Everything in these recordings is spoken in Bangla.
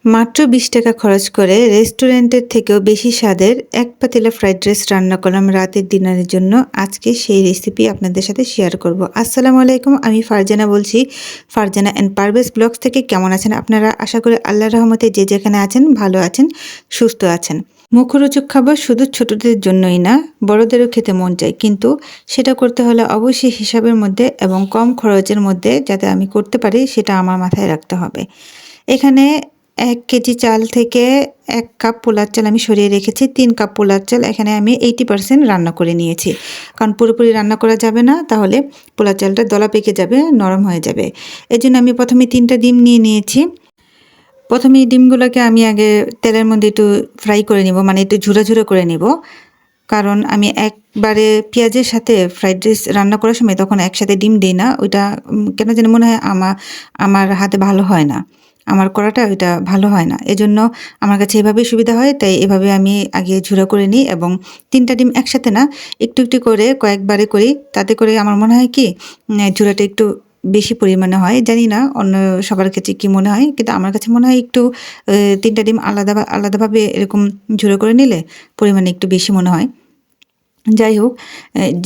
মাত্র ২০ টাকা খরচ করে রেস্টুরেন্টের থেকেও বেশি স্বাদের এক পাতিলা ফ্রাইড রাইস রান্না করলাম রাতের ডিনারের জন্য। আজকে সেই রেসিপি আপনাদের সাথে শেয়ার করব। আসসালামু আলাইকুম, আমি ফারজানা বলছি, ফারজানা অ্যান্ড পারভেজ ব্লগস থেকে। কেমন আছেন আপনারা? আশা করি আল্লাহর রহমতে যে যেখানে আছেন ভালো আছেন, সুস্থ আছেন। মুখরোচক খাবার শুধু ছোটদের জন্যই না, বড়দেরও খেতে মন চায়, কিন্তু সেটা করতে হলে অবশ্যই হিসাবের মধ্যে এবং কম খরচের মধ্যে যাতে আমি করতে পারি সেটা আমার মাথায় রাখতে হবে। এখানে ১ কেজি চাল থেকে ১ কাপ পোলার চাল আমি সরিয়ে রেখেছি। ৩ কাপ পোলার চাল এখানে আমি 80% রান্না করে নিয়েছি। কারণ পুরোপুরি রান্না করা যাবে না, তাহলে পোলার চালটা দলা পেকে যাবে, নরম হয়ে যাবে। এজন্য আমি প্রথমে ৩টা ডিম নিয়ে নিয়েছি। প্রথমে এই ডিমগুলোকে আমি আগে তেলের মধ্যে একটু ফ্রাই করে নিব, মানে একটু ঝুরা ঝুরা করে নিব। কারণ আমি একবারে পেঁয়াজের সাথে ফ্রাইড রাইস রান্না করার সময় তখন একসাথে ডিম দিই না। ওইটা কেন যেন মনে হয় আমার হাতে ভালো হয় না। আমার করাটা ওইটা ভালো হয় না। এজন্য আমার কাছে এভাবেই সুবিধা হয়। তাই এভাবে আমি আগে ঝুরা করে নিই এবং ৩টা ডিম একসাথে না, একটু একটু করে কয়েকবারে করি। তাতে করে আমার মনে হয় কি ঝুরাটা একটু বেশি পরিমাণে হয়। জানি না অন্য সবার কাছে কি মনে হয়, কিন্তু আমার কাছে মনে হয় একটু ৩টা ডিম আলাদাভাবে এরকম ঝুরা করে নিলে পরিমাণে একটু বেশি মনে হয়। যাই হোক,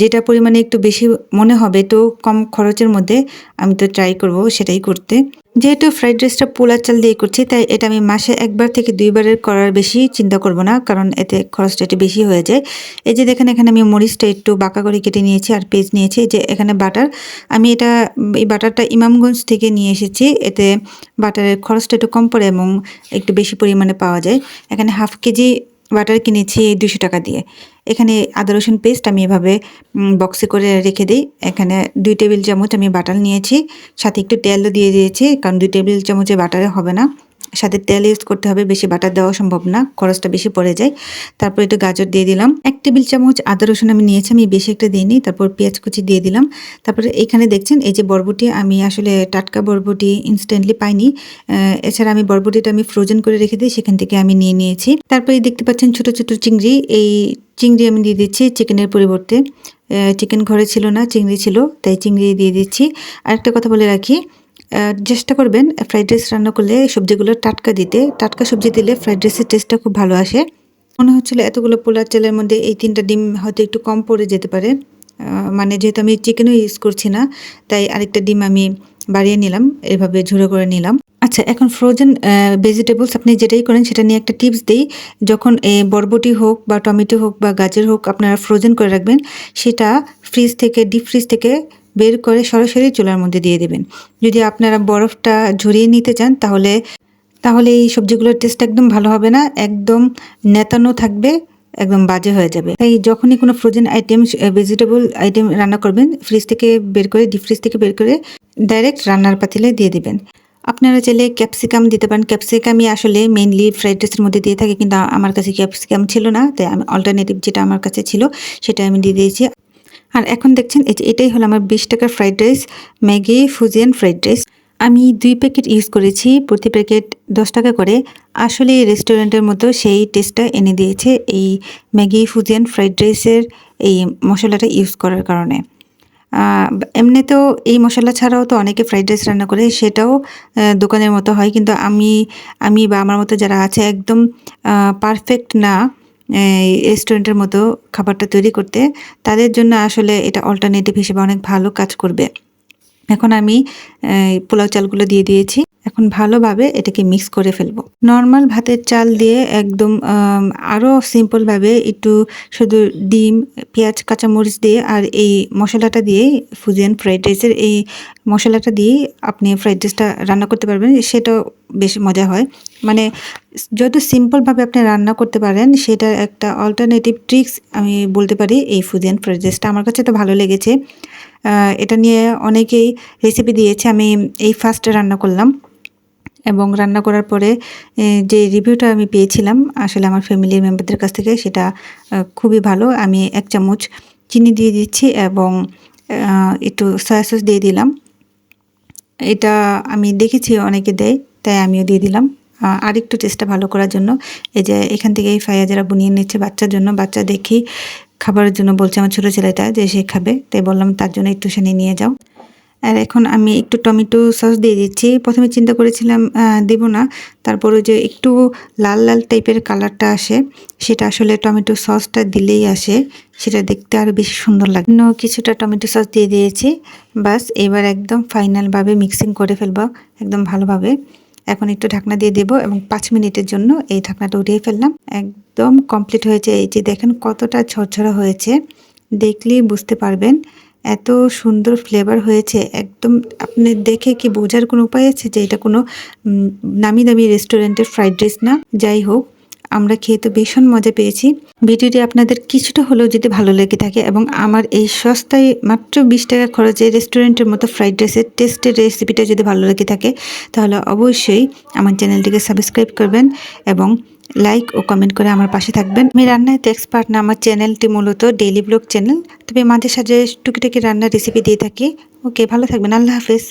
যেটা পরিমাণে একটু বেশি মনে হবে, তো কম খরচের মধ্যে আমি তো ট্রাই করব সেটাই করতে। যেহেতু ফ্রাইড রাইসটা পোলার চাল দিয়ে করছি, তাই এটা আমি মাসে ১ বার থেকে ২ বারের করার বেশি চিন্তা করব না, কারণ এতে খরচটা একটু বেশি হয়ে যায়। এই যে দেখেন, এখানে আমি মরিচটা একটু বাঁকা করে কেটে নিয়েছি আর পেঁয়াজ নিয়েছি। যে এখানে বাটার, আমি এই বাটারটা ইমামগঞ্জ থেকে নিয়ে এসেছি। এতে বাটারের খরচটা একটু কম পড়ে এবং একটু বেশি পরিমাণে পাওয়া যায়। এখানে 1/2 কেজি বাটার কিনেছি ২০০ টাকা দিয়ে। এখানে আদা রসুন পেস্ট আমি এভাবে বক্সে করে রেখে দিই। এখানে ২ টেবিল চামচ আমি বাটার নিয়েছি, সাথে একটু তেলও দিয়ে দিয়েছি, কারণ ২ টেবিল চামচে বাটারে হবে না, সাথে তেল ইউজ করতে হবে। বেশি বাটার দেওয়া সম্ভব না, খরচটা বেশি পড়ে যায়। তারপর একটু গাজর দিয়ে দিলাম। ১ টেবিল চামচ আদা রসুন আমি নিয়েছি, আমি বেশি একটা দিইনি। তারপর পেঁয়াজ কুচি দিয়ে দিলাম। তারপরে এখানে দেখছেন এই যে বরবটি, আমি আসলে টাটকা বরবটি ইনস্ট্যান্টলি পাইনি। এছাড়া আমি বরবটিটা আমি ফ্রোজেন করে রেখে দিই, সেখান থেকে আমি নিয়ে নিয়েছি। তারপরে দেখতে পাচ্ছেন ছোট ছোট চিংড়ি, এই চিংড়ি আমি দিয়ে দিচ্ছি চিকেনের পরিবর্তে। চিকেন ঘরে ছিল না, চিংড়ি ছিল, তাই চিংড়ি দিয়ে দিচ্ছি। আরেকটা কথা বলে রাখি, চেষ্টা করবেন ফ্রাইড রাইস রান্না করলে সবজিগুলো টাটকা দিতে। টাটকা সবজি দিলে ফ্রাইড রাইসের টেস্টটা খুব ভালো আসে। মনে হচ্ছিল এতগুলো পোলার চালের মধ্যে এই ৩টা ডিম হয়তো একটু কম পড়ে যেতে পারে। মানে যেহেতু আমি চিকেনও ইউজ করছি না, তাই আরেকটা ডিম আমি বাড়িয়ে নিলাম, এভাবে ঝুড়ো করে নিলাম। আচ্ছা, এখন ফ্রোজেন ভেজিটেবলস আপনি যেটাই করেন সেটা নিয়ে একটা টিপস দিই। যখন বরবটি হোক বা টমেটো হোক বা গাজর হোক আপনারা ফ্রোজেন করে রাখবেন, সেটা ডিপ ফ্রিজ থেকে বের করে সরাসরি চুলার মধ্যে দিয়ে দেবেন। যদি আপনারা বরফটা ঝরিয়ে নিতে চান, তাহলে এই সবজিগুলোর টেস্ট একদম ভালো হবে না, একদম নেতানো থাকবে, একদম বাজে হয়ে যাবে। তাই যখনই কোনো ফ্রোজেন আইটেম, ভেজিটেবল আইটেম রান্না করবেন, ডিপ ফ্রিজ থেকে বের করে ডাইরেক্ট রান্নার পাতিলে দিয়ে দিবেন। আপনারা চাইলে ক্যাপসিকাম দিতে পারেন। ক্যাপসিকামই আসলে মেইনলি ফ্রাইড রাইসের মধ্যে দিয়ে থাকে, কিন্তু আমার কাছে ক্যাপসিকাম ছিল না, তাই আমি অল্টারনেটিভ যেটা আমার কাছে ছিল সেটা আমি দিয়ে দিয়েছি। আর এখন দেখছেন এটাই হলো আমার ২০ টাকার fried rice, Maggi Fujian fried rice. আমি ২ প্যাকেট ইউজ করেছি, প্রতি প্যাকেট ১০ টাকা করে। আসলে রেস্টুরেন্টের মতো সেই টেস্টটা এনে দিয়েছে এই ম্যাগি ফুজিয়ান ফ্রাইড রাইসের এই মশলাটা ইউজ করার কারণে। এমনিতেও এই মশলা ছাড়াও তো অনেকে ফ্রাইড রাইস রান্না করে, সেটাও দোকানের মতো হয়, কিন্তু আমি বা আমার মতো যারা আছে একদম পারফেক্ট না এই রেস্টুরেন্টের মতো খাবারটা তৈরি করতে, তাদের জন্য আসলে এটা অল্টারনেটিভ হিসেবে অনেক ভালো কাজ করবে। এখন আমি পোলাও চালগুলো দিয়ে দিয়েছি। এখন ভালোভাবে এটাকে মিক্স করে ফেলবো। নরমাল ভাতের চাল দিয়ে একদম আরও সিম্পলভাবে একটু শুধু ডিম, পেঁয়াজ, কাঁচামরিচ দিয়ে আর এই মশলাটা দিয়েই, ফুজিয়ান ফ্রাইড রাইসের এই মশলাটা দিয়েই আপনি ফ্রাইড রাইসটা রান্না করতে পারবেন। সেটাও বেশ মজা হয়। মানে যত সিম্পলভাবে আপনি রান্না করতে পারেন, সেটার একটা অল্টারনেটিভ ট্রিক্স আমি বলতে পারি এই ফুজিয়ান ফ্রাইড রাইসটা। আমার কাছে তো ভালো লেগেছে। এটা নিয়ে অনেকেই রেসিপি দিয়েছে, আমি এই ফার্স্ট রান্না করলাম এবং রান্না করার পরে যে রিভিউটা আমি পেয়েছিলাম আসলে আমার ফ্যামিলির মেম্বারদের কাছ থেকে, সেটা খুবই ভালো। আমি ১ চামচ চিনি দিয়ে দিচ্ছি এবং একটু সয়া সস দিয়ে দিলাম। এটা আমি দেখেছি অনেকে দেয়, তাই আমিও দিয়ে দিলাম আরেকটু টেস্টটা ভালো করার জন্য। এই যে এখান থেকে এই ফায়াজারা বুনিয়ে নিচ্ছে বাচ্চার জন্য। বাচ্চা দেখি খাবারের জন্য বলছে, আমার ছোটো ছেলেটা যে সে খাবে, তাই বললাম তার জন্য একটুখানি নিয়ে যাও। আর এখন আমি একটু টমেটো সস দিয়ে দিচ্ছি। প্রথমে চিন্তা করেছিলাম দিব না, তারপরে যে একটু লাল লাল টাইপের কালারটা আসে সেটা আসলে টমেটো সসটা দিলেই আসে, সেটা দেখতে আরও বেশি সুন্দর লাগে। কিছুটা টমেটো সস দিয়ে দিয়েছি। বাস এবার একদম ফাইনালভাবে মিক্সিং করে ফেলবো একদম ভালোভাবে। এখন একটু ঢাকনা দিয়ে দেব এবং 5 মিনিটের জন্য এই ঢাকনাটা উঠিয়ে ফেললাম। একদম কমপ্লিট হয়েছে। এই যে দেখেন কতটা ঝরঝরা হয়েছে, দেখলেই বুঝতে পারবেন এত সুন্দর ফ্লেভার হয়েছে। একদম আপনি দেখে কি বোঝার কোনো উপায় আছে যে এটা কোনো নামি দামি রেস্টুরেন্টের ফ্রাইড রাইস না? যাই হোক, আমরা খেয়ে তো ভীষণ মজা পেয়েছি। ভিডিওটি আপনাদের কিছুটা হলেও যদি ভালো লেগে থাকে এবং আমার এই সস্তায় মাত্র 20 টাকা খরচে রেস্টুরেন্টের মতো ফ্রাইড রাইসের টেস্টের রেসিপিটা যদি ভালো লেগে থাকে, তাহলে অবশ্যই আমার চ্যানেলটিকে সাবস্ক্রাইব করবেন এবং লাইক ও কমেন্ট করে আমার পাশে থাকবেন। আমি রান্নায় তো এক্সপার্ট না, আমার চ্যানেলটি মূলত ডেইলি ব্লগ চ্যানেল, তবে মাঝে সাঝে টুকিটাকি রান্নার রেসিপি দিয়ে থাকি। ওকে, ভালো থাকবেন। আল্লাহ হাফেজ।